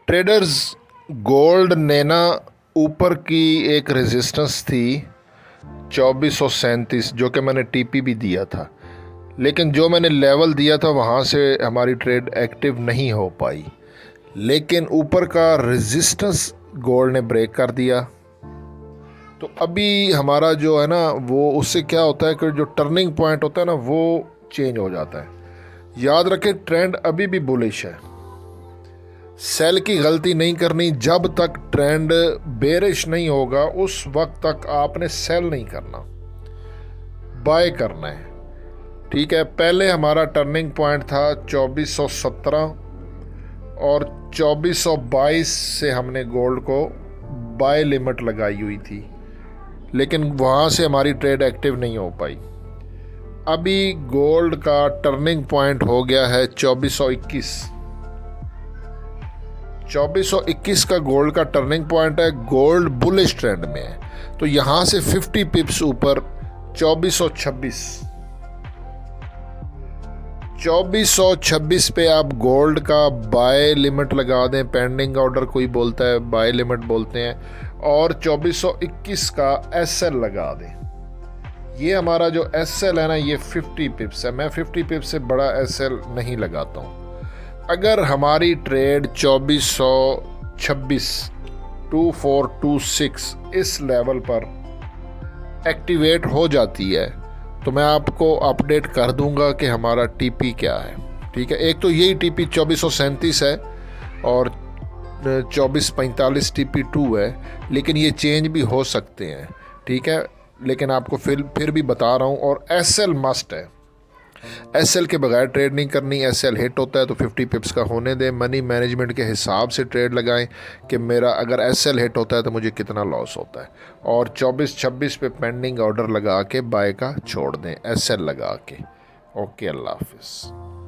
Traders, gold ने ना ऊपर की एक रेजिस्टेंस थी 2437, जो कि मैंने टीपी भी दिया था, लेकिन जो मैंने लेवल दिया था वहाँ से हमारी ट्रेड एक्टिव नहीं हो पाई। लेकिन ऊपर का रेजिस्टेंस गोल्ड ने ब्रेक कर दिया। तो अभी हमारा जो है ना वो उससे क्या होता है कि जो टर्निंग पॉइंट होता है ना वो चेंज हो जाता है। याद रखें, ट्रेंड अभी भी बुलिश है। सेल की गलती नहीं करनी। जब तक ट्रेंड बेरिश नहीं होगा उस वक्त तक आपने सेल नहीं करना, बाय करना है। ठीक है, पहले हमारा टर्निंग पॉइंट था 2417 और 2422 से हमने गोल्ड को बाय लिमिट लगाई हुई थी, लेकिन वहाँ से हमारी ट्रेड एक्टिव नहीं हो पाई। अभी गोल्ड का टर्निंग पॉइंट हो गया है 2421। 2421 का गोल्ड का टर्निंग पॉइंट है। गोल्ड बुलिश ट्रेंड में है, तो यहां से 50 पिप्स ऊपर 2426 पे आप गोल्ड का बाय लिमिट लगा दें। पेंडिंग ऑर्डर कोई बोलता है, बाय लिमिट बोलते हैं। और 2421 का एसएल लगा दें। ये हमारा जो एसएल है ना, ये 50 पिप्स है। मैं 50 पिप्स से बड़ा एसएल नहीं लगाता हूँ। अगर हमारी ट्रेड 2426 इस लेवल पर एक्टिवेट हो जाती है तो मैं आपको अपडेट कर दूंगा कि हमारा टीपी क्या है। ठीक है, एक तो यही टीपी 2437 है और 2445 टीपी 2 है, लेकिन ये चेंज भी हो सकते हैं। ठीक है, लेकिन आपको फिर भी बता रहा हूँ। और एसएल मस्ट है। एसएल के बगैर ट्रेड नहीं करनी। एसएल हिट होता है तो 50 पिप्स का होने दें। मनी मैनेजमेंट के हिसाब से ट्रेड लगाएं कि मेरा अगर एसएल हिट होता है तो मुझे कितना लॉस होता है। और 2426 पे पेंडिंग ऑर्डर लगा के बाय का छोड़ दें, एसएल लगा के। ओके, अल्लाह हाफिज़।